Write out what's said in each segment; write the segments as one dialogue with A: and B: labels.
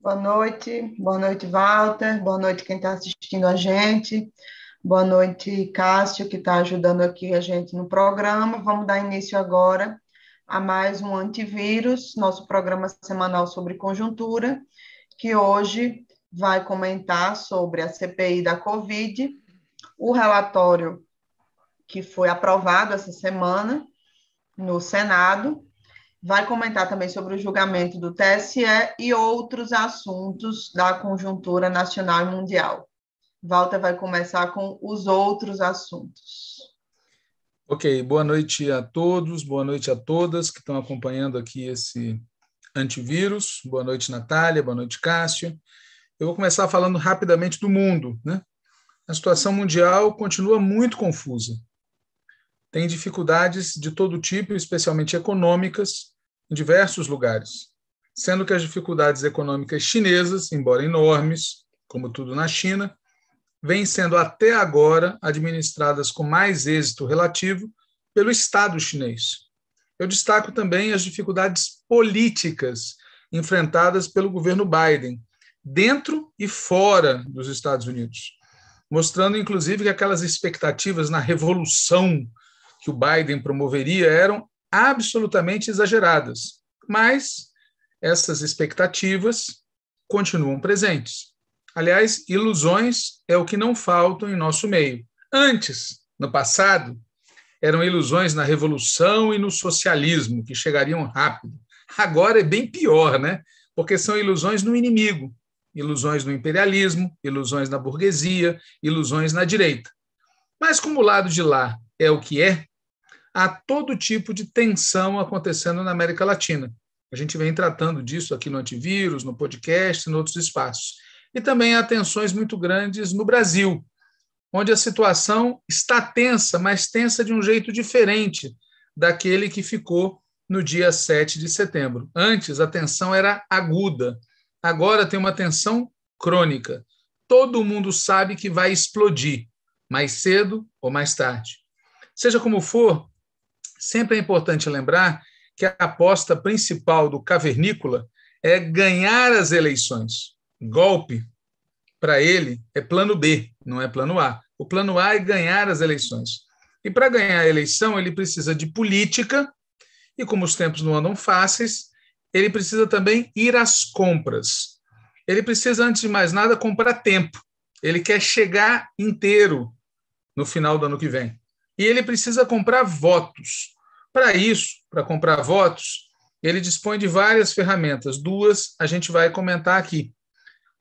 A: Boa noite, Walter, boa noite quem está assistindo a gente, boa noite, Cássio, que está ajudando aqui a gente no programa. Vamos dar início agora a mais um Antivírus, nosso programa semanal sobre conjuntura, que hoje vai comentar sobre a CPI da Covid, o relatório que foi aprovado essa semana no Senado. Vai comentar também sobre o julgamento do TSE e outros assuntos da conjuntura nacional e mundial. Walter vai começar com os outros assuntos.
B: Ok, boa noite a todos, boa noite a todas que estão acompanhando aqui esse antivírus. Boa noite, Natália, boa noite, Cássio. Eu vou começar falando rapidamente do mundo, né? A situação mundial continua muito confusa. Tem dificuldades de todo tipo, especialmente econômicas, em diversos lugares. Sendo que as dificuldades econômicas chinesas, embora enormes, como tudo na China, vêm sendo até agora administradas com mais êxito relativo pelo Estado chinês. Eu destaco também as dificuldades políticas enfrentadas pelo governo Biden, dentro e fora dos Estados Unidos, mostrando, inclusive, que aquelas expectativas na revolução que o Biden promoveria eram absolutamente exageradas. Mas essas expectativas continuam presentes. Aliás, ilusões é o que não faltam em nosso meio. Antes, no passado, eram ilusões na revolução e no socialismo, que chegariam rápido. Agora é bem pior, né? Porque são ilusões no inimigo, ilusões no imperialismo, ilusões na burguesia, ilusões na direita. Mas como o lado de lá é o que é, há todo tipo de tensão acontecendo na América Latina. A gente vem tratando disso aqui no Antivírus, no podcast, em outros espaços. E também há tensões muito grandes no Brasil, onde a situação está tensa, mas tensa de um jeito diferente daquele que ficou no dia 7 de setembro. Antes, a tensão era aguda, agora tem uma tensão crônica. Todo mundo sabe que vai explodir, mais cedo ou mais tarde. Seja como for, sempre é importante lembrar que a aposta principal do cavernícola é ganhar as eleições. Golpe, para ele, é plano B, não é plano A. O plano A é ganhar as eleições. E para ganhar a eleição, ele precisa de política, e como os tempos não andam fáceis, ele precisa também ir às compras. Ele precisa, antes de mais nada, comprar tempo. Ele quer chegar inteiro no final do ano que vem. E ele precisa comprar votos. Para isso, para comprar votos, ele dispõe de várias ferramentas. Duas a gente vai comentar aqui.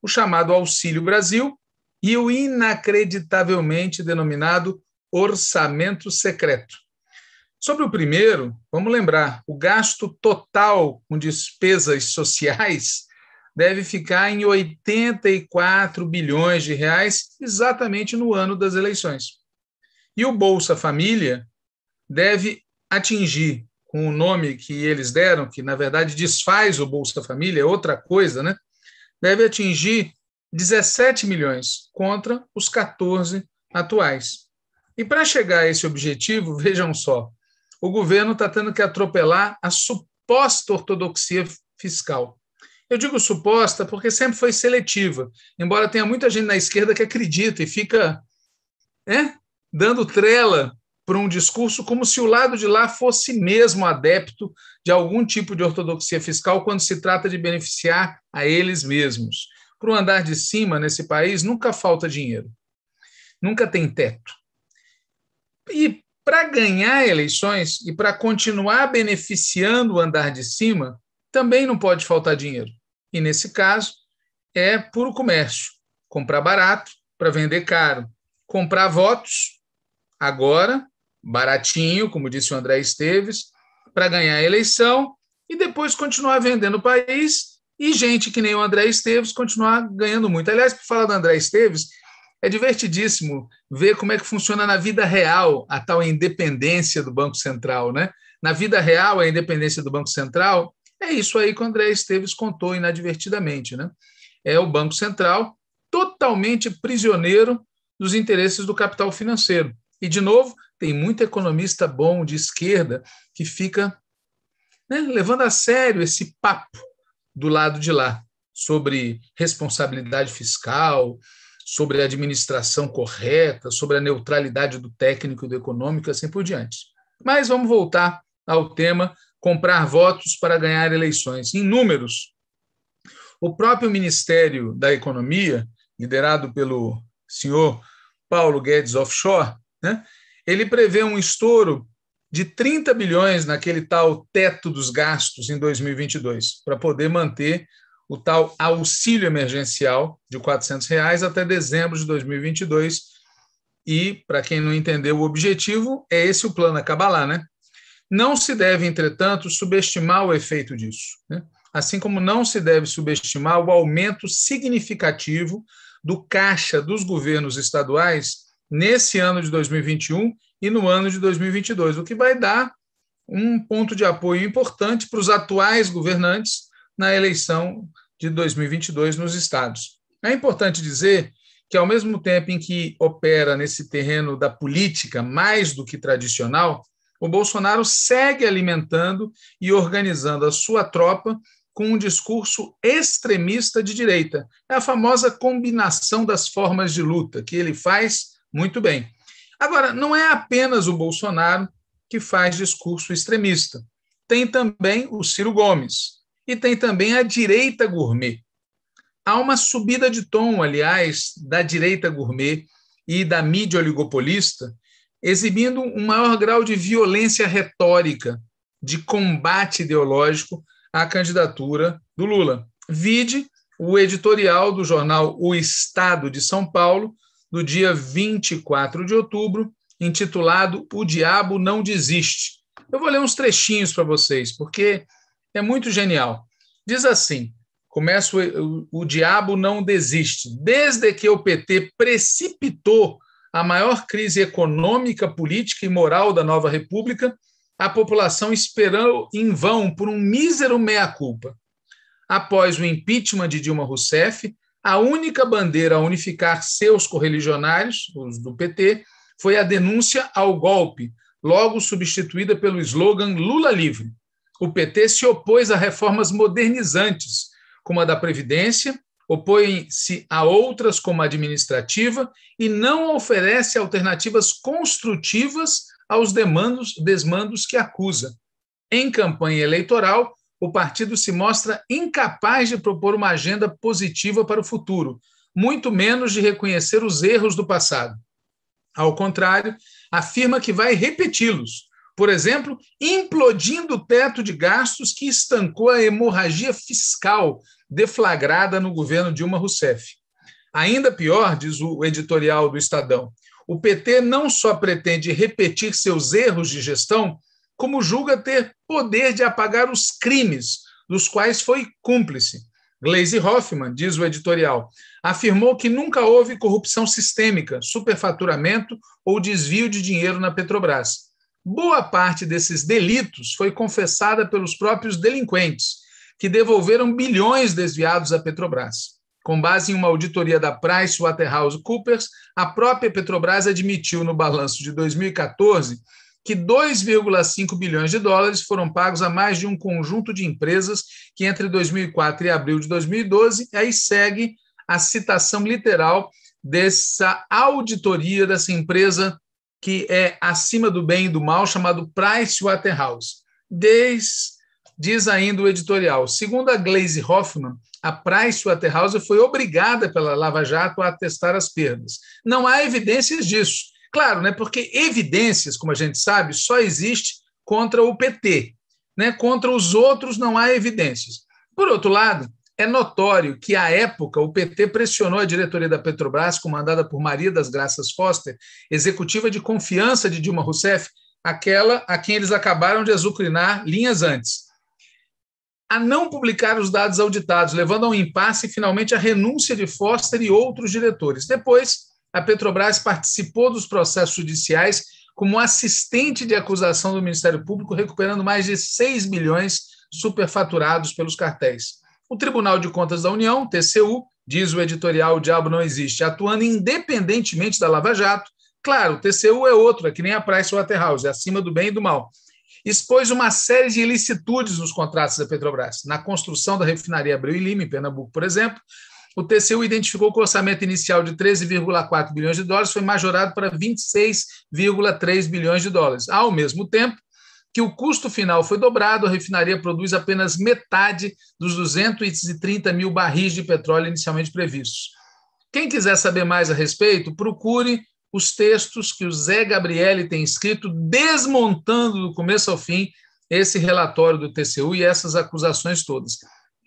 B: O chamado Auxílio Brasil e o inacreditavelmente denominado orçamento secreto. Sobre o primeiro, vamos lembrar, o gasto total com despesas sociais deve ficar em 84 bilhões de reais exatamente no ano das eleições. E o Bolsa Família deve atingir, com o nome que eles deram, que na verdade desfaz o Bolsa Família, é outra coisa, né? Deve atingir 17 milhões contra os 14 atuais. E para chegar a esse objetivo, vejam só, o governo está tendo que atropelar a suposta ortodoxia fiscal. Eu digo suposta porque sempre foi seletiva, embora tenha muita gente na esquerda que acredita e fica dando trela para um discurso como se o lado de lá fosse mesmo adepto de algum tipo de ortodoxia fiscal quando se trata de beneficiar a eles mesmos. Para o andar de cima, nesse país, nunca falta dinheiro, nunca tem teto. E para ganhar eleições e para continuar beneficiando o andar de cima, também não pode faltar dinheiro. E, nesse caso, é puro comércio. Comprar barato para vender caro. Comprar votos, agora, baratinho, como disse o André Esteves, para ganhar a eleição e depois continuar vendendo o país e gente que nem o André Esteves continuar ganhando muito. Aliás, para falar do André Esteves, é divertidíssimo ver como é que funciona na vida real a tal independência do Banco Central, né? Na vida real, a independência do Banco Central é isso aí que o André Esteves contou inadvertidamente, né? É o Banco Central totalmente prisioneiro dos interesses do capital financeiro. E, de novo, tem muito economista bom de esquerda que fica levando a sério esse papo do lado de lá. sobre responsabilidade fiscal, sobre a administração correta, sobre a neutralidade do técnico e do econômico, assim por diante. Mas vamos voltar ao tema comprar votos para ganhar eleições. Em números, o próprio Ministério da Economia, liderado pelo senhor Paulo Guedes Offshore, né, ele prevê um estouro de 30 bilhões naquele tal teto dos gastos em 2022, para poder manter o tal auxílio emergencial de R$ 400 até dezembro de 2022. E, para quem não entendeu o objetivo, é esse o plano, acabar lá, né? Não se deve, entretanto, subestimar o efeito disso, né? Assim como não se deve subestimar o aumento significativo do caixa dos governos estaduais nesse ano de 2021 e no ano de 2022, o que vai dar um ponto de apoio importante para os atuais governantes na eleição de 2022 nos estados. É importante dizer que, ao mesmo tempo em que opera nesse terreno da política mais do que tradicional, o Bolsonaro segue alimentando e organizando a sua tropa com um discurso extremista de direita. É a famosa combinação das formas de luta, que ele faz muito bem. Agora, não é apenas o Bolsonaro que faz discurso extremista. Tem também o Ciro Gomes e tem também a direita gourmet. Há uma subida de tom, aliás, da direita gourmet e da mídia oligopolista, exibindo um maior grau de violência retórica, de combate ideológico à candidatura do Lula. Vide o editorial do jornal O Estado de São Paulo, do dia 24 de outubro, intitulado O Diabo Não Desiste. Eu vou ler uns trechinhos para vocês, porque é muito genial. Diz assim, começa o Diabo Não Desiste. Desde que o PT precipitou a maior crise econômica, política e moral da nova república, a população esperou em vão por um mísero meia-culpa. Após o impeachment de Dilma Rousseff, a única bandeira a unificar seus correligionários, os do PT, foi a denúncia ao golpe, logo substituída pelo slogan Lula livre. O PT se opôs a reformas modernizantes, como a da Previdência, opõe-se a outras como a administrativa e não oferece alternativas construtivas aos desmandos que acusa. Em campanha eleitoral, o partido se mostra incapaz de propor uma agenda positiva para o futuro, muito menos de reconhecer os erros do passado. Ao contrário, afirma que vai repeti-los, por exemplo, implodindo o teto de gastos que estancou a hemorragia fiscal deflagrada no governo Dilma Rousseff. Ainda pior, diz o editorial do Estadão, o PT não só pretende repetir seus erros de gestão, como julga ter poder de apagar os crimes dos quais foi cúmplice. Gleisi Hoffmann, diz o editorial, afirmou que nunca houve corrupção sistêmica, superfaturamento ou desvio de dinheiro na Petrobras. Boa parte desses delitos foi confessada pelos próprios delinquentes, que devolveram bilhões desviados à Petrobras. Com base em uma auditoria da PricewaterhouseCoopers, a própria Petrobras admitiu no balanço de 2014 que 2,5 bilhões de dólares foram pagos a mais de um conjunto de empresas que entre 2004 e abril de 2012, aí segue a citação literal dessa auditoria dessa empresa que é acima do bem e do mal, chamado Pricewaterhouse. Diz ainda o editorial, segundo a Gleisi Hoffmann, a Pricewaterhouse foi obrigada pela Lava Jato a atestar as perdas. Não há evidências disso. Claro, né, porque evidências, como a gente sabe, só existe contra o PT. Né? Contra os outros não há evidências. Por outro lado, é notório que, à época, o PT pressionou a diretoria da Petrobras, comandada por Maria das Graças Foster, executiva de confiança de Dilma Rousseff, aquela a quem eles acabaram de azucrinar linhas antes, a não publicar os dados auditados, levando a um impasse e, finalmente, a renúncia de Foster e outros diretores. Depois, a Petrobras participou dos processos judiciais como assistente de acusação do Ministério Público, recuperando mais de 6 bilhões superfaturados pelos cartéis. O Tribunal de Contas da União, TCU, diz o editorial O Diabo Não Existe, atuando independentemente da Lava Jato. Claro, o TCU é outro, é que nem a Pricewaterhouse, é acima do bem e do mal. expôs uma série de ilicitudes nos contratos da Petrobras. Na construção da refinaria Abreu e Lima, em Pernambuco, por exemplo, o TCU identificou que o orçamento inicial de 13,4 bilhões de dólares foi majorado para 26,3 bilhões de dólares. Ao mesmo tempo que o custo final foi dobrado, a refinaria produz apenas metade dos 230 mil barris de petróleo inicialmente previstos. Quem quiser saber mais a respeito, procure os textos que o Zé Gabrielli tem escrito, desmontando do começo ao fim esse relatório do TCU e essas acusações todas.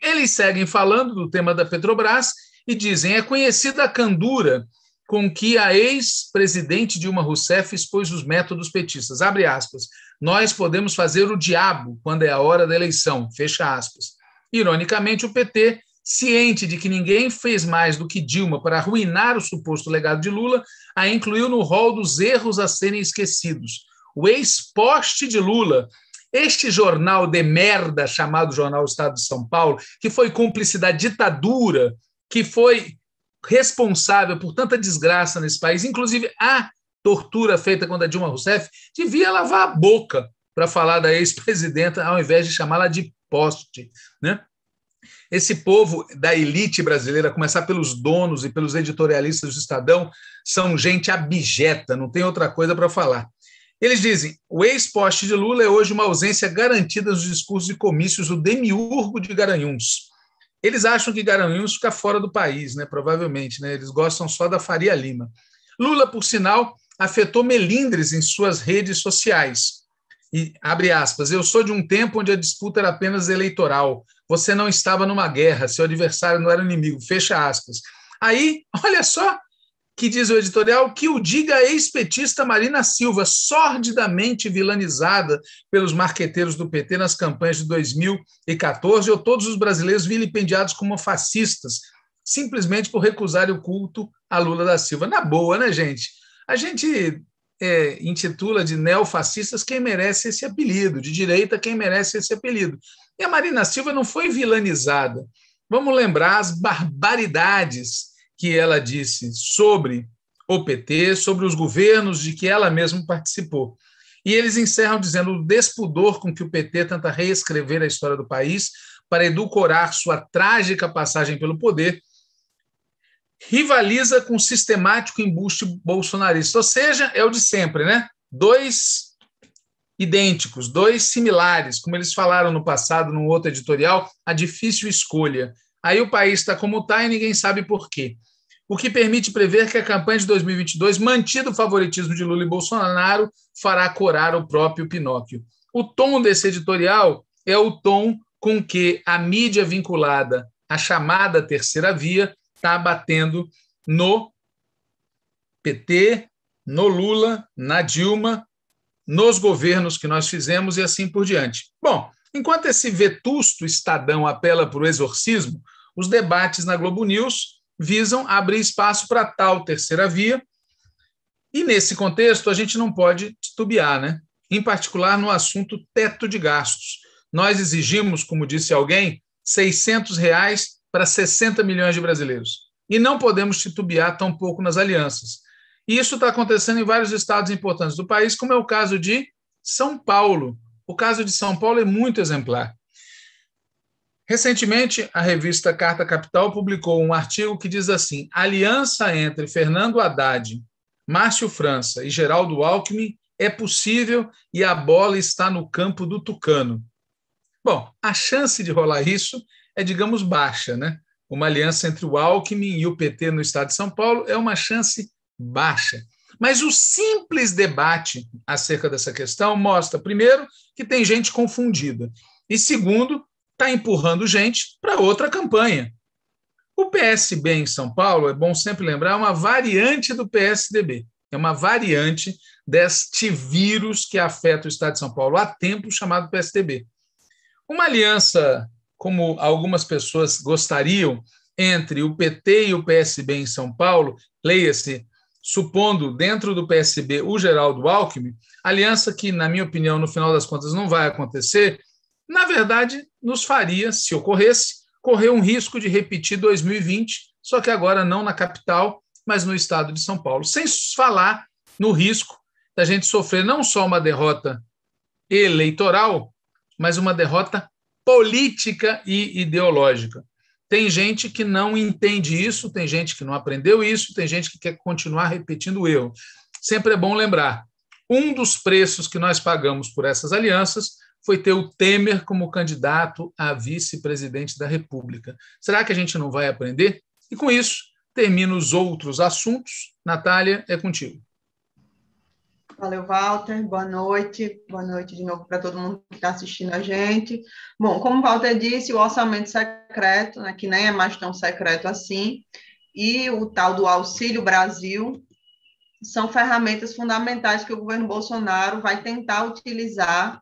B: Eles seguem falando do tema da Petrobras e dizem: é conhecida a candura com que a ex-presidente Dilma Rousseff expôs os métodos petistas. Abre aspas. Nós podemos fazer o diabo quando é a hora da eleição. Fecha aspas. Ironicamente, o PT, ciente de que ninguém fez mais do que Dilma para arruinar o suposto legado de Lula, a incluiu no rol dos erros a serem esquecidos. O ex-poste de Lula, este jornal de merda chamado Jornal Estado de São Paulo, que foi cúmplice da ditadura, que foi responsável por tanta desgraça nesse país, inclusive a tortura feita contra Dilma Rousseff, devia lavar a boca para falar da ex-presidenta, ao invés de chamá-la de poste, né? Esse povo da elite brasileira, a começar pelos donos e pelos editorialistas do Estadão, são gente abjeta, não tem outra coisa para falar. Eles dizem: o ex-poste de Lula é hoje uma ausência garantida nos discursos e comícios do demiurgo de Garanhuns. Eles acham que Garanhuns fica fora do país, né? Provavelmente, né? Eles gostam só da Faria Lima. Lula, por sinal, afetou melindres em suas redes sociais. E, abre aspas, eu sou de um tempo onde a disputa era apenas eleitoral. Você não estava numa guerra, seu adversário não era inimigo. Fecha aspas. Aí, olha só, que diz o editorial, que o diga a ex-petista Marina Silva, sordidamente vilanizada pelos marqueteiros do PT nas campanhas de 2014, ou todos os brasileiros vilipendiados como fascistas, simplesmente por recusarem o culto a Lula da Silva. Na boa, né, gente? A gente intitula de neofascistas quem merece esse apelido, de direita quem merece esse apelido. E a Marina Silva não foi vilanizada. Vamos lembrar as barbaridades que ela disse sobre o PT, sobre os governos de que ela mesma participou. E eles encerram dizendo: o despudor com que o PT tenta reescrever a história do país para edulcorar sua trágica passagem pelo poder rivaliza com o sistemático embuste bolsonarista. Ou seja, é o de sempre, né? Dois idênticos, dois similares, como eles falaram no passado, num outro editorial, a difícil escolha. Aí o país está como está e ninguém sabe por quê. O que permite prever que a campanha de 2022, mantido o favoritismo de Lula e Bolsonaro, fará corar o próprio Pinóquio. O tom desse editorial é o tom com que a mídia vinculada à chamada terceira via está batendo no PT, no Lula, na Dilma, nos governos que nós fizemos e assim por diante. Bom, enquanto esse vetusto Estadão apela para o exorcismo, os debates na Globo News visam abrir espaço para tal terceira via, e nesse contexto a gente não pode titubear, né? Em particular no assunto teto de gastos. Nós exigimos, como disse alguém, R$600 para 60 milhões de brasileiros. E não podemos titubear tampouco nas alianças. E isso está acontecendo em vários estados importantes do país, como é o caso de São Paulo. O caso de São Paulo é muito exemplar. Recentemente, a revista Carta Capital publicou um artigo que diz assim: a aliança entre Fernando Haddad, Márcio França e Geraldo Alckmin é possível e a bola está no campo do tucano. Bom, a chance de rolar isso é, digamos, baixa, né? Uma aliança entre o Alckmin e o PT no estado de São Paulo é uma chance baixa. Mas o simples debate acerca dessa questão mostra, primeiro, que tem gente confundida, e segundo, está empurrando gente para outra campanha. O PSB em São Paulo, é bom sempre lembrar, é uma variante do PSDB, é uma variante deste vírus que afeta o estado de São Paulo há tempo, chamado PSDB. Uma aliança, como algumas pessoas gostariam, entre o PT e o PSB em São Paulo, leia-se, supondo dentro do PSB o Geraldo Alckmin, aliança que, na minha opinião, no final das contas não vai acontecer, na verdade, nos faria, se ocorresse, correr um risco de repetir 2020, só que agora não na capital, mas no estado de São Paulo. Sem falar no risco da gente sofrer não só uma derrota eleitoral, mas uma derrota política e ideológica. Tem gente que não entende isso, tem gente que não aprendeu isso, tem gente que quer continuar repetindo o erro. Sempre é bom lembrar, um dos preços que nós pagamos por essas alianças foi ter o Temer como candidato a vice-presidente da República. Será que a gente não vai aprender? E com isso, termino os outros assuntos. Natália, é contigo.
A: Valeu, Walter. Boa noite. Boa noite de novo para todo mundo que está assistindo a gente. Bom, como o Walter disse, o orçamento secreto, né, que nem é mais tão secreto assim, e o tal do Auxílio Brasil são ferramentas fundamentais que o governo Bolsonaro vai tentar utilizar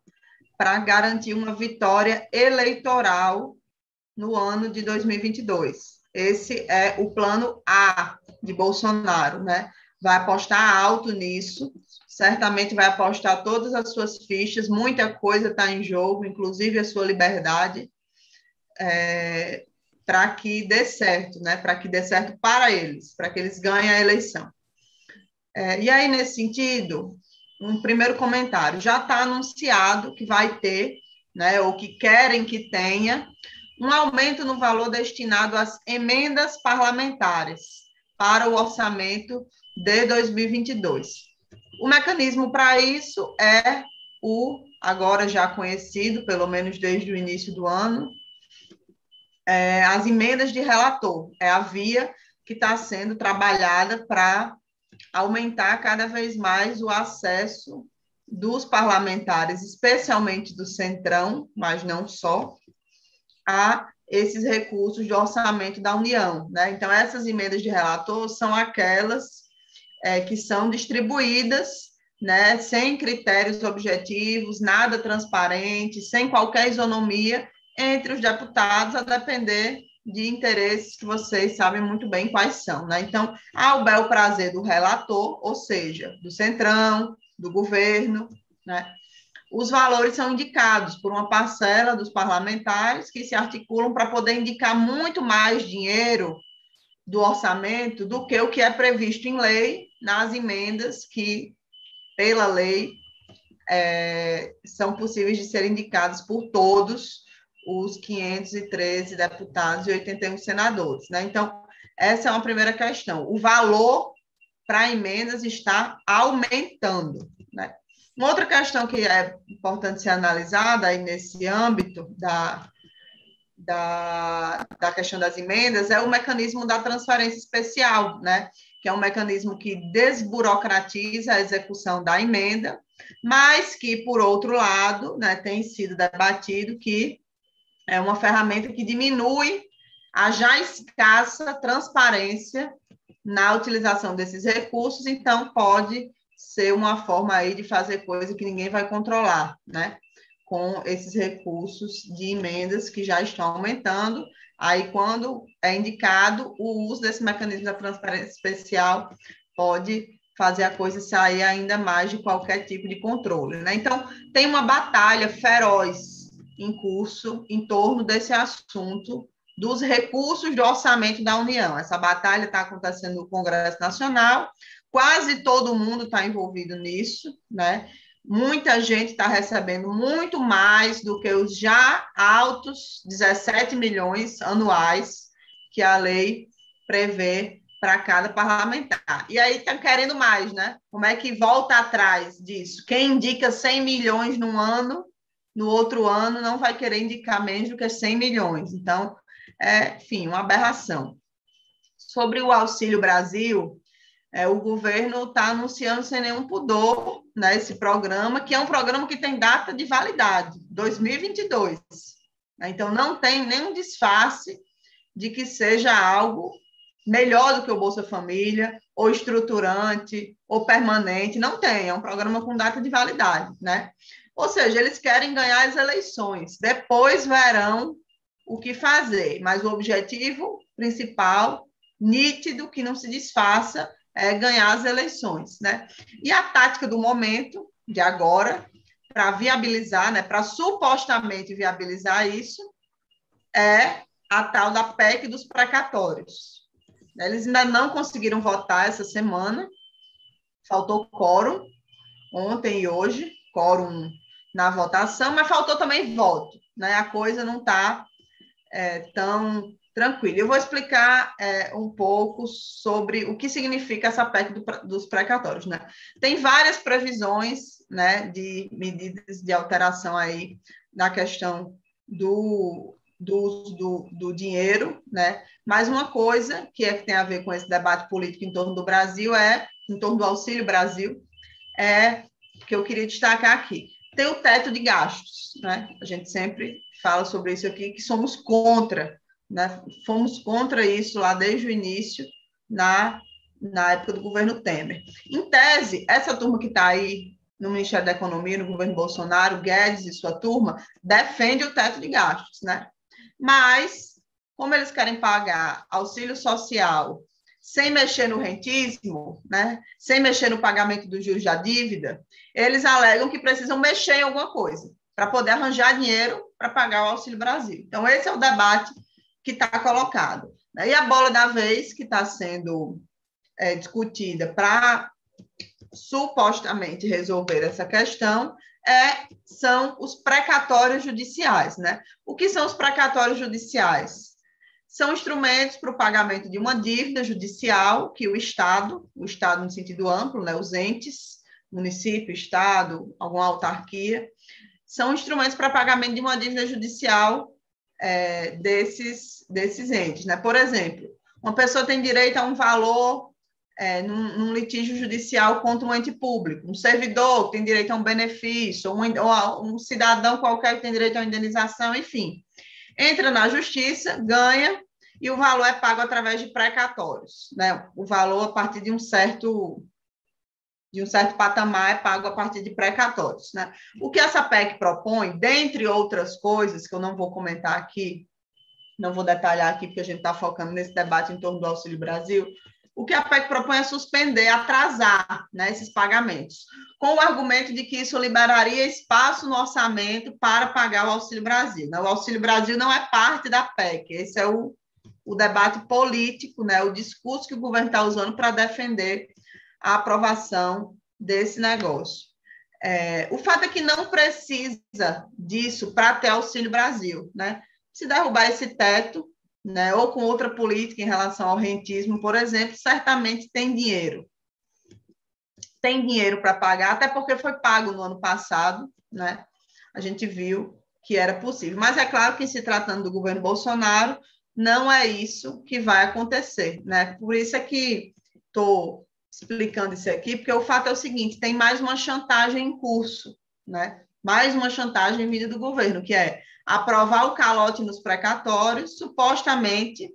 A: para garantir uma vitória eleitoral no ano de 2022. Esse é o plano A de Bolsonaro, né? Vai apostar alto nisso, certamente vai apostar todas as suas fichas, muita coisa está em jogo, inclusive a sua liberdade, para que dê certo, né? Para que dê certo para eles, para que eles ganhem a eleição. E aí, nesse sentido, um primeiro comentário, já está anunciado que vai ter, né, ou que querem que tenha, um aumento no valor destinado às emendas parlamentares para o orçamento de 2022. O mecanismo para isso é o, agora já conhecido, pelo menos desde o início do ano, as emendas de relator. É a via que está sendo trabalhada para aumentar cada vez mais o acesso dos parlamentares, especialmente do Centrão, mas não só, a esses recursos de orçamento da União, né? Então, essas emendas de relator são aquelas que são distribuídas, né, sem critérios objetivos, nada transparente, sem qualquer isonomia entre os deputados, a depender de interesses que vocês sabem muito bem quais são, né? Então, há o bel prazer do relator, ou seja, do Centrão, do governo, né? Os valores são indicados por uma parcela dos parlamentares que se articulam para poder indicar muito mais dinheiro do orçamento do que o que é previsto em lei nas emendas que, pela lei, são possíveis de serem indicados por todos os 513 deputados e 81 senadores, né? Então, essa é uma primeira questão. O valor para emendas está aumentando, né? Uma outra questão que é importante ser analisada aí nesse âmbito da questão das emendas é o mecanismo da transferência especial, né? Que é um mecanismo que desburocratiza a execução da emenda, mas que, por outro lado, né, tem sido debatido que é uma ferramenta que diminui a já escassa transparência na utilização desses recursos, então pode ser uma forma aí de fazer coisa que ninguém vai controlar, né? Com esses recursos de emendas que já estão aumentando. Aí, quando é indicado, o uso desse mecanismo da transparência especial pode fazer a coisa sair ainda mais de qualquer tipo de controle, né? Então, tem uma batalha feroz em curso em torno desse assunto dos recursos do orçamento da União. Essa batalha está acontecendo no Congresso Nacional, quase todo mundo está envolvido nisso, né? Muita gente está recebendo muito mais do que os já altos 17 milhões anuais que a lei prevê para cada parlamentar. E aí estão querendo mais, né? Como é que volta atrás disso? Quem indica 100 milhões num ano, no outro ano não vai querer indicar menos do que 100 milhões. Então, enfim, uma aberração. Sobre o Auxílio Brasil, o governo está anunciando sem nenhum pudor, né, esse programa, que é um programa que tem data de validade, 2022. Então, não tem nenhum disfarce de que seja algo melhor do que o Bolsa Família, ou estruturante, ou permanente. Não tem, é um programa com data de validade, né? Ou seja, eles querem ganhar as eleições, depois verão o que fazer, mas o objetivo principal, nítido, que não se disfarça, é ganhar as eleições, né? E a tática do momento, de agora, para viabilizar, né, para supostamente viabilizar isso, é a tal da PEC dos precatórios. Eles ainda não conseguiram votar essa semana, faltou quórum, ontem e hoje, quórum na votação, mas faltou também voto, né? A coisa não está tão tranquila. Eu vou explicar um pouco sobre o que significa essa PEC dos precatórios, né? Tem várias previsões, né, de medidas de alteração aí na questão do uso do dinheiro, né? Mas uma coisa que tem a ver com esse debate político em torno do Brasil em torno do Auxílio Brasil, que eu queria destacar aqui. Tem o teto de gastos, né? A gente sempre fala sobre isso aqui, que somos contra, né? Fomos contra isso lá desde o início, na época do governo Temer. Em tese, essa turma que está aí no Ministério da Economia, no governo Bolsonaro, Guedes e sua turma, defende o teto de gastos, né? Mas, como eles querem pagar auxílio social sem mexer no rentismo, né? Sem mexer no pagamento dos juros da dívida, eles alegam que precisam mexer em alguma coisa para poder arranjar dinheiro para pagar o Auxílio Brasil. Então, esse é o debate que está colocado. E a bola da vez que está sendo discutida para supostamente resolver essa questão são os precatórios judiciais, né? O que são os precatórios judiciais? São instrumentos para o pagamento de uma dívida judicial que o Estado no sentido amplo, né, os entes, município, Estado, alguma autarquia, são instrumentos para pagamento de uma dívida judicial desses entes, né? Por exemplo, uma pessoa tem direito a um valor num litígio judicial contra um ente público, um servidor que tem direito a um benefício, ou um cidadão qualquer que tem direito a uma indenização, enfim. Entra na justiça, ganha, e o valor é pago através de precatórios, né? O valor, a partir de um certo patamar, é pago a partir de precatórios, né? O que essa PEC propõe, dentre outras coisas, que eu não vou comentar aqui, não vou detalhar aqui, porque a gente está focando nesse debate em torno do Auxílio Brasil, o que a PEC propõe é suspender, atrasar, né, esses pagamentos, com o argumento de que isso liberaria espaço no orçamento para pagar o Auxílio Brasil. O Auxílio Brasil não é parte da PEC, esse é o debate político, né, o discurso que o governo está usando para defender a aprovação desse negócio. O fato é que não precisa disso para ter Auxílio Brasil, né? Se derrubar esse teto, né, ou com outra política em relação ao rentismo, por exemplo, certamente tem dinheiro. Tem dinheiro para pagar, até porque foi pago no ano passado, né? A gente viu que era possível. Mas é claro que, se tratando do governo Bolsonaro, não é isso que vai acontecer, né? Por isso é que estou explicando isso aqui, porque o fato é o seguinte: tem mais uma chantagem em curso, né? Mais uma chantagem vinda do governo, que é aprovar o calote nos precatórios, supostamente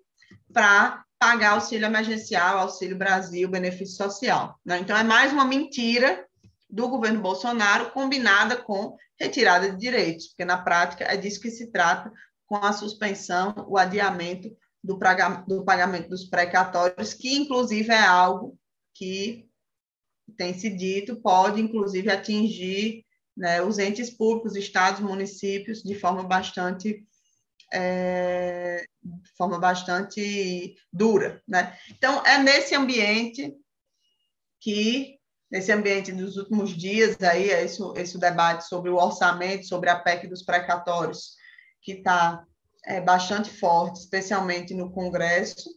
A: para pagar auxílio emergencial, Auxílio Brasil, benefício social, né? Então, é mais uma mentira do governo Bolsonaro, combinada com retirada de direitos, porque, na prática, é disso que se trata, com a suspensão, o adiamento do pagamento dos precatórios, que, inclusive, é algo que tem se dito, pode, inclusive, atingir, né, os entes públicos, estados, municípios, de forma bastante dura, né? Então, é nesse ambiente dos últimos dias, aí, esse debate sobre o orçamento, sobre a PEC dos precatórios, que está bastante forte, especialmente no Congresso,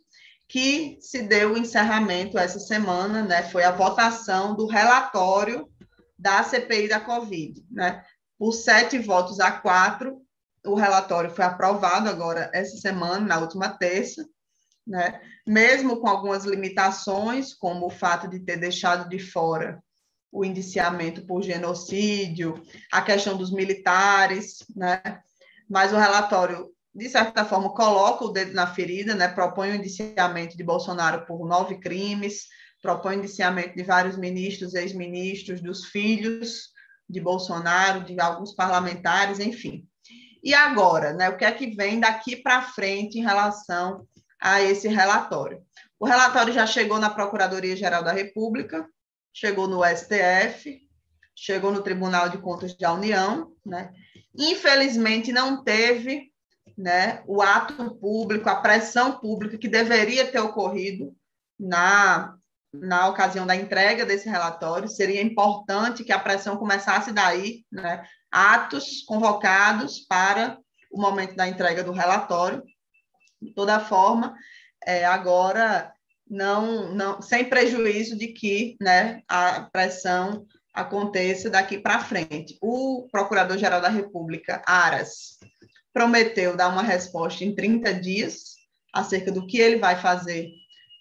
A: que se deu o encerramento essa semana, né? Foi a votação do relatório da CPI da Covid, né? Por 7 votos a 4, o relatório foi aprovado agora essa semana, na última terça, né? Mesmo com algumas limitações, como o fato de ter deixado de fora o indiciamento por genocídio, a questão dos militares, né? Mas o relatório, de certa forma, coloca o dedo na ferida, né? Propõe o indiciamento de Bolsonaro por 9 crimes, propõe o indiciamento de vários ministros, ex-ministros, dos filhos de Bolsonaro, de alguns parlamentares, enfim. E agora, né, o que é que vem daqui para frente em relação a esse relatório? O relatório já chegou na Procuradoria-Geral da República, chegou no STF, chegou no Tribunal de Contas da União, né? Infelizmente, não teve, né, o ato público, a pressão pública que deveria ter ocorrido na ocasião da entrega desse relatório. Seria importante que a pressão começasse daí, né? atos convocados para o momento da entrega do relatório. De toda forma, agora, sem prejuízo de que, né, a pressão aconteça daqui para frente. O Procurador-Geral da República, Aras, prometeu dar uma resposta em 30 dias acerca do que ele vai fazer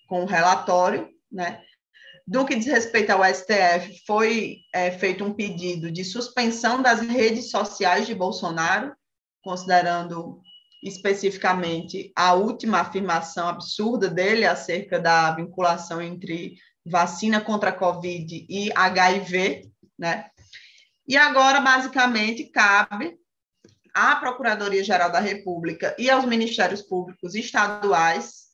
A: com o relatório, né? Do que diz respeito ao STF, foi feito um pedido de suspensão das redes sociais de Bolsonaro, considerando especificamente a última afirmação absurda dele acerca da vinculação entre vacina contra a Covid e HIV, né? E agora, basicamente, cabe à Procuradoria-Geral da República e aos Ministérios Públicos Estaduais,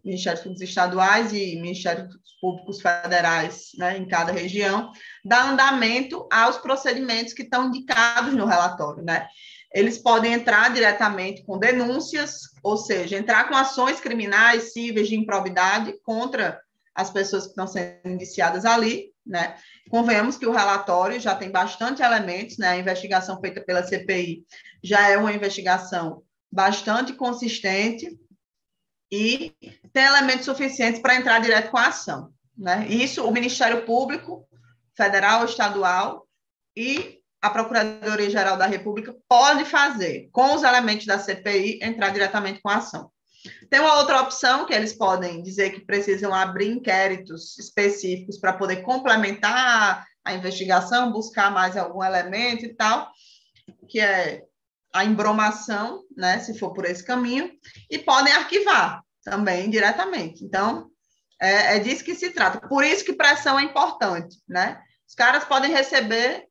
A: Ministérios Públicos Estaduais e Ministérios Públicos Federais, né, em cada região, dar andamento aos procedimentos que estão indicados no relatório, né? Eles podem entrar diretamente com denúncias, ou seja, entrar com ações criminais cíveis de improbidade contra as pessoas que estão sendo indiciadas ali, né? Convenhamos que o relatório já tem bastante elementos, né? A investigação feita pela CPI já é uma investigação bastante consistente e tem elementos suficientes para entrar direto com a ação, né? Isso o Ministério Público Federal, estadual e a Procuradoria-Geral da República pode fazer, com os elementos da CPI, entrar diretamente com a ação. Tem uma outra opção, que eles podem dizer que precisam abrir inquéritos específicos para poder complementar a investigação, buscar mais algum elemento e tal, que é a embromação, né, se for por esse caminho, e podem arquivar também diretamente. Então, é disso que se trata. Por isso que pressão é importante, né? Os caras podem receber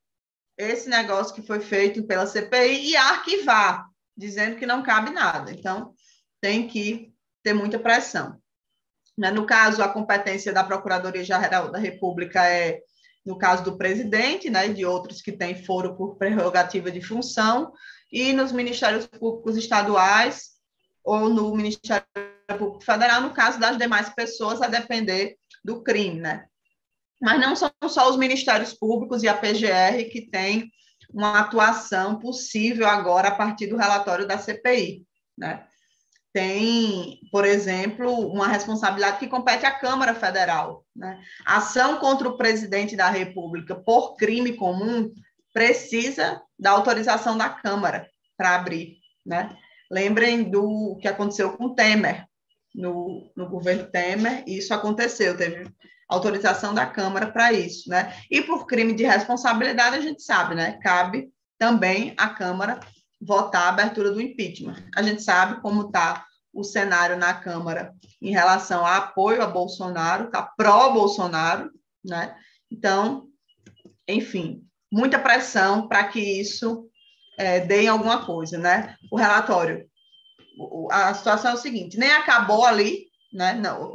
A: esse negócio que foi feito pela CPI e arquivar, dizendo que não cabe nada. Então, tem que ter muita pressão. No caso, a competência da Procuradoria-Geral da República é, no caso do presidente, né, e de outros que têm foro por prerrogativa de função, e nos Ministérios Públicos Estaduais ou no Ministério Público Federal, no caso das demais pessoas, a depender do crime, né? Mas não são só os Ministérios Públicos e a PGR que têm uma atuação possível agora a partir do relatório da CPI, né? Tem, por exemplo, uma responsabilidade que compete à Câmara Federal, né? A ação contra o presidente da República por crime comum precisa da autorização da Câmara para abrir, né? Lembrem do que aconteceu com Temer, no governo Temer, isso aconteceu, teve autorização da Câmara para isso, né? E por crime de responsabilidade, a gente sabe, né? Cabe também à Câmara votar a abertura do impeachment. A gente sabe como está o cenário na Câmara em relação a apoio a Bolsonaro, está pró-Bolsonaro, né? Então, enfim, muita pressão para que isso dê em alguma coisa, né? O relatório, a situação é o seguinte, nem acabou ali, né? Não,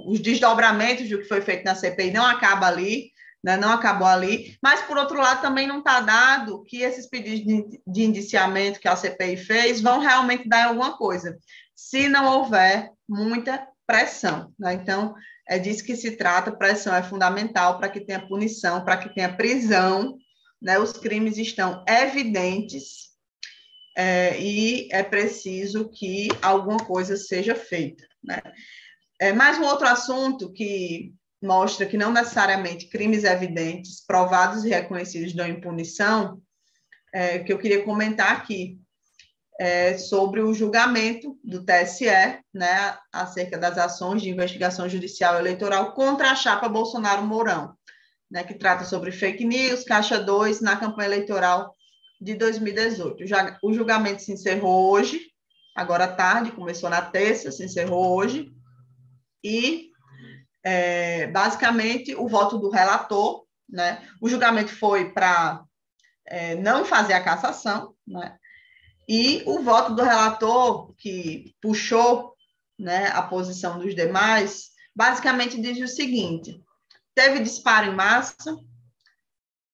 A: os desdobramentos do que foi feito na CPI não acaba ali, né? Não acabou ali, mas, por outro lado, também não está dado que esses pedidos de indiciamento que a CPI fez vão realmente dar alguma coisa, se não houver muita pressão, né? Então, é disso que se trata, pressão é fundamental para que tenha punição, para que tenha prisão, né? Os crimes estão evidentes, e é preciso que alguma coisa seja feita, né? Mais um outro assunto que mostra que não necessariamente crimes evidentes, provados e reconhecidos dão impunição, que eu queria comentar aqui, sobre o julgamento do TSE, né, acerca das ações de investigação judicial eleitoral contra a chapa Bolsonaro-Mourão, né, que trata sobre fake news, Caixa 2, na campanha eleitoral de 2018. O julgamento se encerrou hoje, agora à tarde, começou na terça, se encerrou hoje, e, basicamente, o voto do relator, né, o julgamento foi para não fazer a cassação, né, e o voto do relator, que puxou, né, a posição dos demais, basicamente diz o seguinte: teve disparo em massa,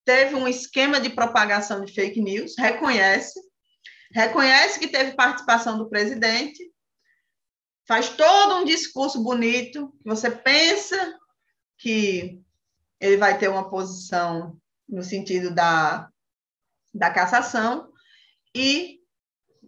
A: teve um esquema de propagação de fake news, reconhece que teve participação do presidente, faz todo um discurso bonito, que você pensa que ele vai ter uma posição no sentido da cassação e,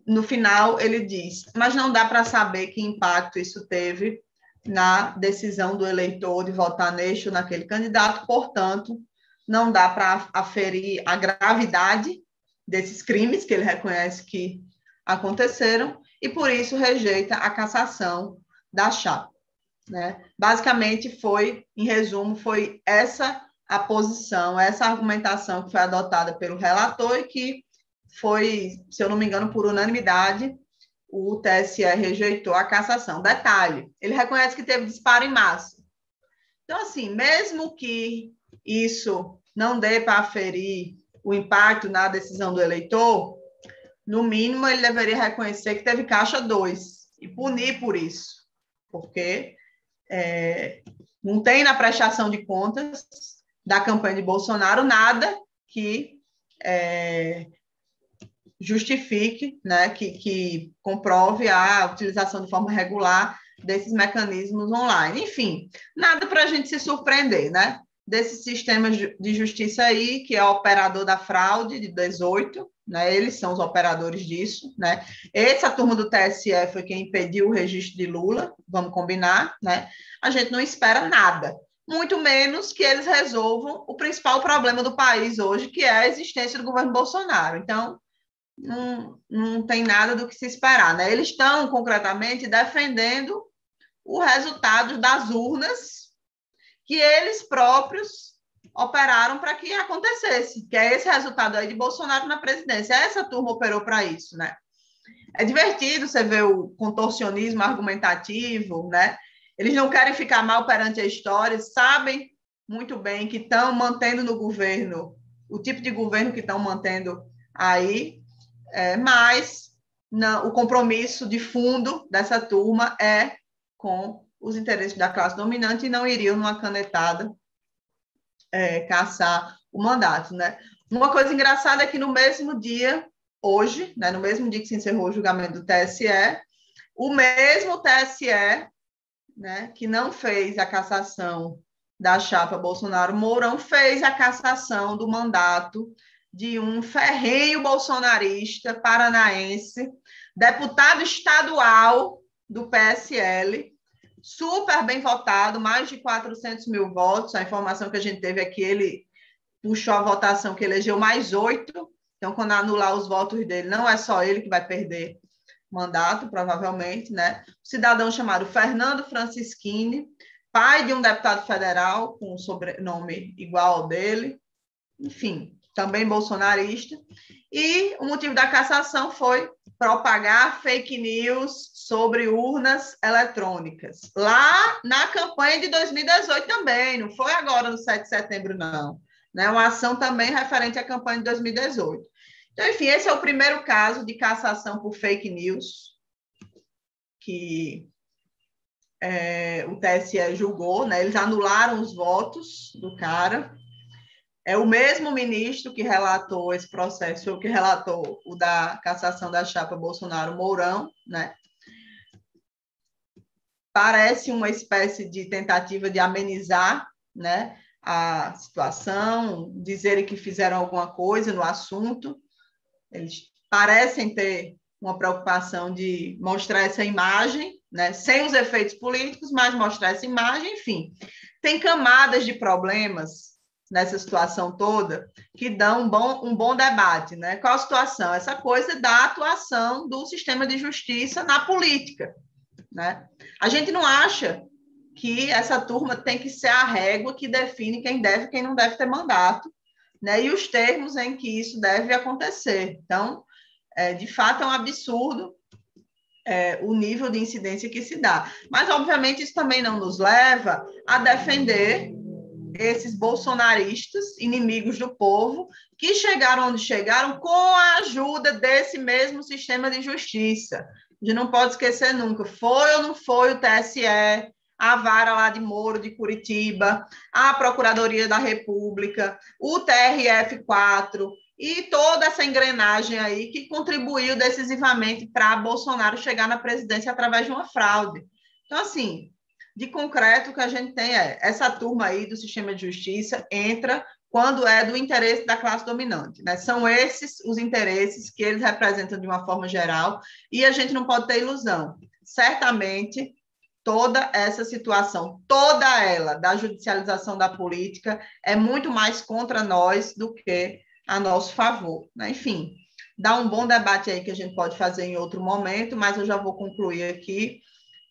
A: no final, ele diz, mas não dá para saber que impacto isso teve na decisão do eleitor de votar neste ou naquele candidato, portanto, não dá para aferir a gravidade desses crimes que ele reconhece que aconteceram e, por isso, rejeita a cassação da chapa. Né? Basicamente, em resumo, foi essa a posição, essa argumentação que foi adotada pelo relator e que foi, se eu não me engano, por unanimidade, o TSE rejeitou a cassação. Detalhe, ele reconhece que teve disparo em massa. Então, assim, mesmo que isso não dê para aferir o impacto na decisão do eleitor, no mínimo ele deveria reconhecer que teve caixa 2 e punir por isso, porque não tem na prestação de contas da campanha de Bolsonaro nada que justifique, né, que comprove a utilização de forma regular desses mecanismos online. Enfim, nada para a gente se surpreender, né? Desse sistema de justiça aí, que é o operador da fraude de 18, né? Eles são os operadores disso, né? Essa turma do TSE foi quem impediu o registro de Lula, vamos combinar, né? A gente não espera nada, muito menos que eles resolvam o principal problema do país hoje, que é a existência do governo Bolsonaro. Então, não tem nada do que se esperar, né? Eles estão, concretamente, defendendo o resultado das urnas que eles próprios operaram para que acontecesse, que é esse resultado aí de Bolsonaro na presidência. Essa turma operou para isso, né? É divertido você ver o contorcionismo argumentativo, né? Eles não querem ficar mal perante a história, sabem muito bem que estão mantendo no governo o tipo de governo que estão mantendo aí, mas o compromisso de fundo dessa turma é com os interesses da classe dominante e não iriam numa canetada caçar o mandato, né? Uma coisa engraçada é que no mesmo dia, hoje, né, no mesmo dia que se encerrou o julgamento do TSE, o mesmo TSE, né, que não fez a cassação da chapa Bolsonaro-Mourão, fez a cassação do mandato de um ferrenho bolsonarista paranaense, deputado estadual do PSL, super bem votado, mais de 400 mil votos. A informação que a gente teve é que ele puxou a votação que elegeu mais 8. Então, quando anular os votos dele, não é só ele que vai perder mandato, provavelmente, né? Um cidadão chamado Fernando Francischini, pai de um deputado federal com um sobrenome igual ao dele, enfim, também bolsonarista. E o motivo da cassação foi propagar fake news sobre urnas eletrônicas. Lá na campanha de 2018 também, não foi agora no 7 de setembro, não. Né? Uma ação também referente à campanha de 2018. Então, enfim, esse é o primeiro caso de cassação por fake news que o TSE julgou, né? Eles anularam os votos do cara. É o mesmo ministro que relatou esse processo, o que relatou o da cassação da chapa Bolsonaro-Mourão, né? Parece uma espécie de tentativa de amenizar, né, a situação, dizerem que fizeram alguma coisa no assunto. Eles parecem ter uma preocupação de mostrar essa imagem, né, sem os efeitos políticos, mas mostrar essa imagem, enfim. Tem camadas de problemas nessa situação toda, que dão um bom debate, né? Qual a situação? Essa coisa da atuação do sistema de justiça na política, né? A gente não acha que essa turma tem que ser a régua que define quem deve e quem não deve ter mandato, né? E os termos em que isso deve acontecer. Então, de fato, é um absurdo o nível de incidência que se dá. Mas, obviamente, isso também não nos leva a defender esses bolsonaristas, inimigos do povo, que chegaram onde chegaram com a ajuda desse mesmo sistema de justiça. A gente não pode esquecer nunca, foi ou não foi o TSE, a vara lá de Moro, de Curitiba, a Procuradoria da República, o TRF4 e toda essa engrenagem aí que contribuiu decisivamente para Bolsonaro chegar na presidência através de uma fraude. Então, assim, de concreto, o que a gente tem essa turma aí do sistema de justiça entra quando é do interesse da classe dominante, né? São esses os interesses que eles representam de uma forma geral, e a gente não pode ter ilusão. Certamente, toda essa situação, toda ela, da judicialização da política, é muito mais contra nós do que a nosso favor, né? Enfim, dá um bom debate aí que a gente pode fazer em outro momento, mas eu já vou concluir aqui.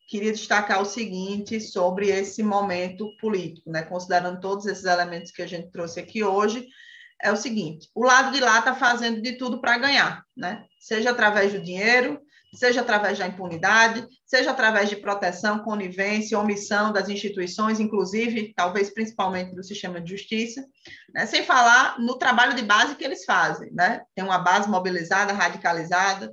A: Queria destacar o seguinte sobre esse momento político, né? Considerando todos esses elementos que a gente trouxe aqui hoje, é o seguinte: o lado de lá está fazendo de tudo para ganhar, né? Seja através do dinheiro, seja através da impunidade, seja através de proteção, conivência, omissão das instituições, inclusive, talvez principalmente do sistema de justiça, né? Sem falar no trabalho de base que eles fazem, né? Tem uma base mobilizada, radicalizada,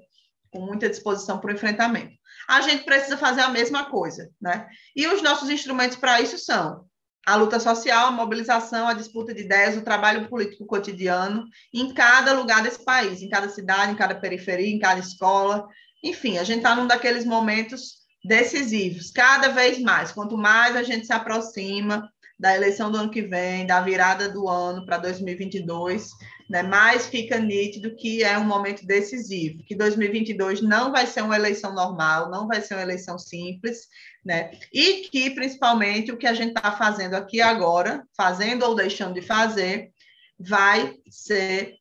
A: com muita disposição para o enfrentamento. A gente precisa fazer a mesma coisa, né? E os nossos instrumentos para isso são a luta social, a mobilização, a disputa de ideias, o trabalho político cotidiano em cada lugar desse país, em cada cidade, em cada periferia, em cada escola. Enfim, a gente está num daqueles momentos decisivos, cada vez mais. Quanto mais a gente se aproxima da eleição do ano que vem, da virada do ano para 2022, né, mais fica nítido que é um momento decisivo, que 2022 não vai ser uma eleição normal, não vai ser uma eleição simples, né, e que, principalmente, o que a gente está fazendo aqui agora, fazendo ou deixando de fazer, vai ser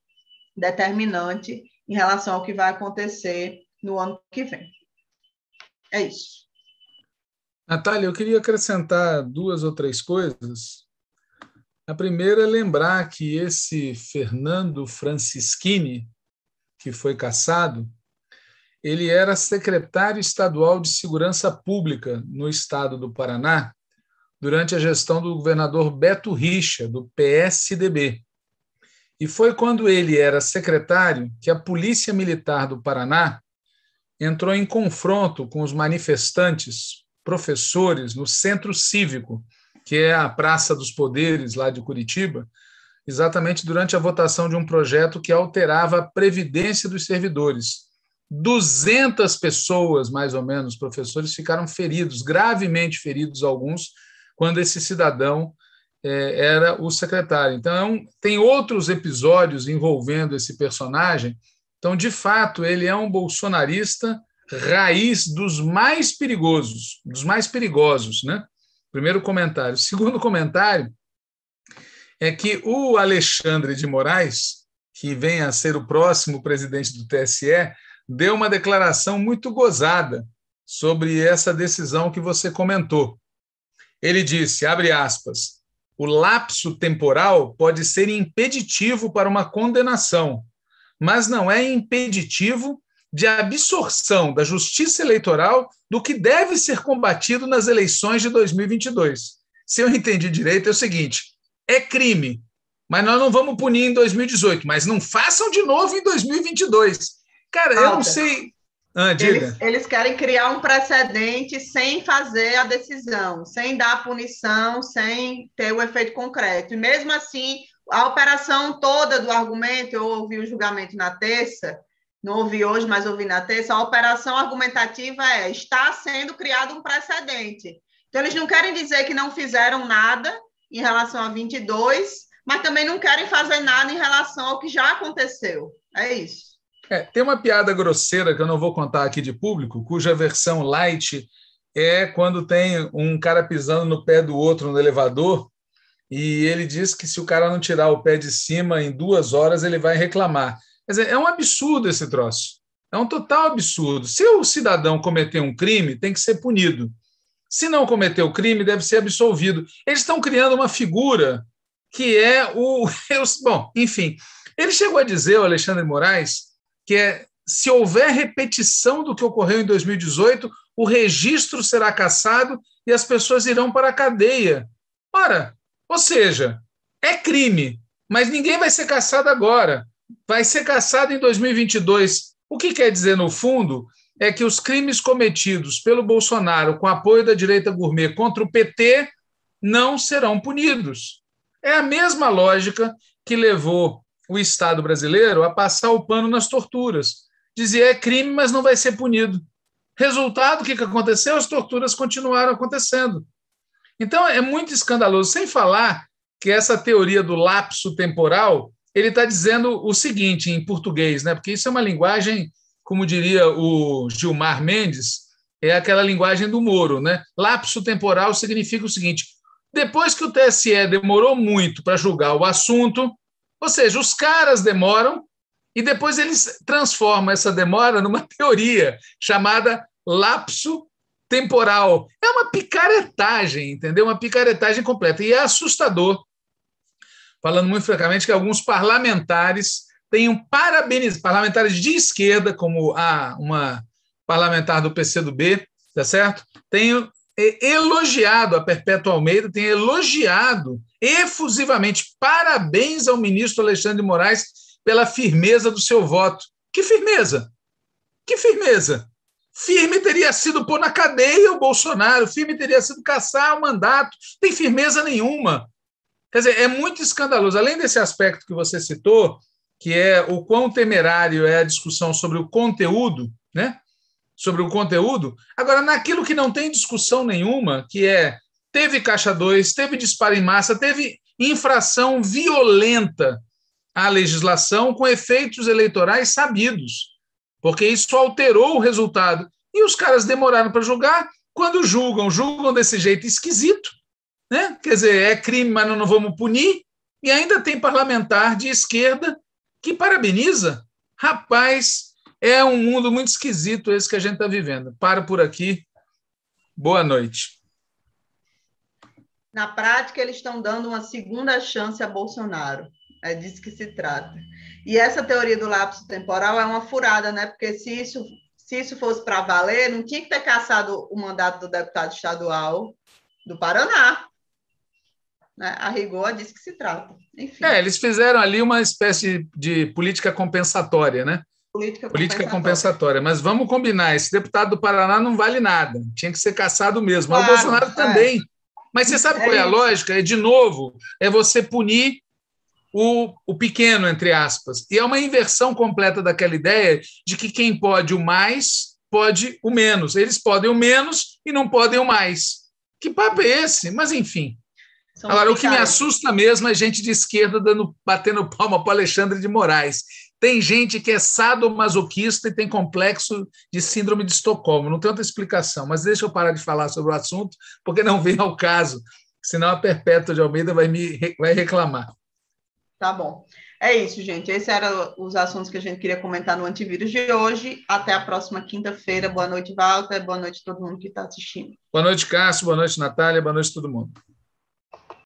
A: determinante em relação ao que vai acontecer no ano que vem. É isso.
B: Natália, eu queria acrescentar 2 ou 3 coisas. A primeira é lembrar que esse Fernando Francischini, que foi cassado, ele era secretário estadual de Segurança Pública no estado do Paraná durante a gestão do governador Beto Richa, do PSDB. E foi quando ele era secretário que a Polícia Militar do Paraná entrou em confronto com os manifestantes, professores, no Centro Cívico, que é a Praça dos Poderes, lá de Curitiba, exatamente durante a votação de um projeto que alterava a previdência dos servidores. 200 pessoas, mais ou menos, professores, ficaram feridos, gravemente feridos alguns, quando esse cidadão era o secretário. Então, tem outros episódios envolvendo esse personagem. Então, de fato, ele é um bolsonarista raiz dos mais perigosos, né? Primeiro comentário. Segundo comentário é que o Alexandre de Moraes, que vem a ser o próximo presidente do TSE, deu uma declaração muito gozada sobre essa decisão que você comentou. Ele disse, abre aspas, o lapso temporal pode ser impeditivo para uma condenação, mas não é impeditivo de absorção da justiça eleitoral do que deve ser combatido nas eleições de 2022. Se eu entendi direito, é o seguinte, é crime, mas nós não vamos punir em 2018, mas não façam de novo em 2022. Cara, eu não sei...
A: diga. Eles querem criar um precedente sem fazer a decisão, sem dar a punição, sem ter o efeito concreto. E mesmo assim, a operação toda do argumento, eu ouvi o julgamento na terça, não ouvi hoje, mas ouvi na terça, a operação argumentativa está sendo criado um precedente. Então, eles não querem dizer que não fizeram nada em relação a 22, mas também não querem fazer nada em relação ao que já aconteceu. É isso.
B: Tem uma piada grosseira que eu não vou contar aqui de público, cuja versão light é quando tem um cara pisando no pé do outro no elevador e ele diz que se o cara não tirar o pé de cima em 2 horas, ele vai reclamar. Quer dizer, é um absurdo esse troço. É um total absurdo. Se o cidadão cometer um crime, tem que ser punido. Se não cometer o crime, deve ser absolvido. Eles estão criando uma figura que é o... Bom, enfim. Ele chegou a dizer, o Alexandre de Moraes, que se houver repetição do que ocorreu em 2018, o registro será cassado e as pessoas irão para a cadeia. Ora, ou seja, é crime, mas ninguém vai ser cassado agora. Vai ser cassado em 2022. O que quer dizer, no fundo, é que os crimes cometidos pelo Bolsonaro com apoio da direita gourmet contra o PT não serão punidos. É a mesma lógica que levou o Estado brasileiro a passar o pano nas torturas. Dizia, é crime, mas não vai ser punido. Resultado, o que aconteceu? As torturas continuaram acontecendo. Então, é muito escandaloso. Sem falar que essa teoria do lapso temporal, ele está dizendo o seguinte em português, né? Porque isso é uma linguagem, como diria o Gilmar Mendes, é aquela linguagem do Moro, né? Lapso temporal significa o seguinte: depois que o TSE demorou muito para julgar o assunto, ou seja, os caras demoram e depois eles transformam essa demora numa teoria chamada lapso temporal. É uma picaretagem, entendeu? Uma picaretagem completa. E é assustador, falando muito francamente, que alguns parlamentares tenham parabenizado, parlamentares de esquerda, como uma parlamentar do PCdoB, tá certo? Tenham elogiado a Perpétua Almeida, tem elogiado efusivamente. Parabéns ao ministro Alexandre de Moraes pela firmeza do seu voto. Que firmeza? Que firmeza? Firme teria sido pôr na cadeia o Bolsonaro, firme teria sido caçar o mandato, não tem firmeza nenhuma. Quer dizer, é muito escandaloso. Além desse aspecto que você citou, que é o quão temerário é a discussão sobre o conteúdo, né? Sobre o conteúdo. Agora, naquilo que não tem discussão nenhuma, que é teve caixa 2, teve disparo em massa, teve infração violenta à legislação com efeitos eleitorais sabidos, porque isso alterou o resultado. E os caras demoraram para julgar. Quando julgam desse jeito esquisito, né? Quer dizer, é crime, mas não vamos punir. E ainda tem parlamentar de esquerda que parabeniza. Rapaz, é um mundo muito esquisito esse que a gente está vivendo. Paro por aqui. Boa noite.
A: Na prática, eles estão dando uma segunda chance a Bolsonaro. É disso que se trata. E essa teoria do lapso temporal é uma furada, né? Porque se isso fosse para valer, não tinha que ter cassado o mandato do deputado estadual do Paraná. Né? A rigor é disso que se trata. Enfim.
B: Eles fizeram ali uma espécie de política compensatória, né?
A: Política
B: compensatória. Mas vamos combinar, esse deputado do Paraná não vale nada. Tinha que ser cassado mesmo. Claro, o Bolsonaro também. Mas você sabe qual é a lógica? De novo, é você punir o pequeno, entre aspas. E é uma inversão completa daquela ideia de que quem pode o mais, pode o menos. Eles podem o menos e não podem o mais. Que papo é esse? Mas, enfim. Agora, o que me assusta mesmo é gente de esquerda batendo palma para Alexandre de Moraes. Tem gente que é sadomasoquista e tem complexo de síndrome de Estocolmo. Não tem outra explicação, mas deixa eu parar de falar sobre o assunto, porque não vem ao caso. Senão a Perpétua de Almeida vai reclamar.
A: Tá bom. É isso, gente. Esses eram os assuntos que a gente queria comentar no Antivírus de hoje. Até a próxima quinta-feira. Boa noite, Walter. Boa noite a todo mundo que está assistindo.
B: Boa noite, Cássio. Boa noite, Natália. Boa noite a todo mundo.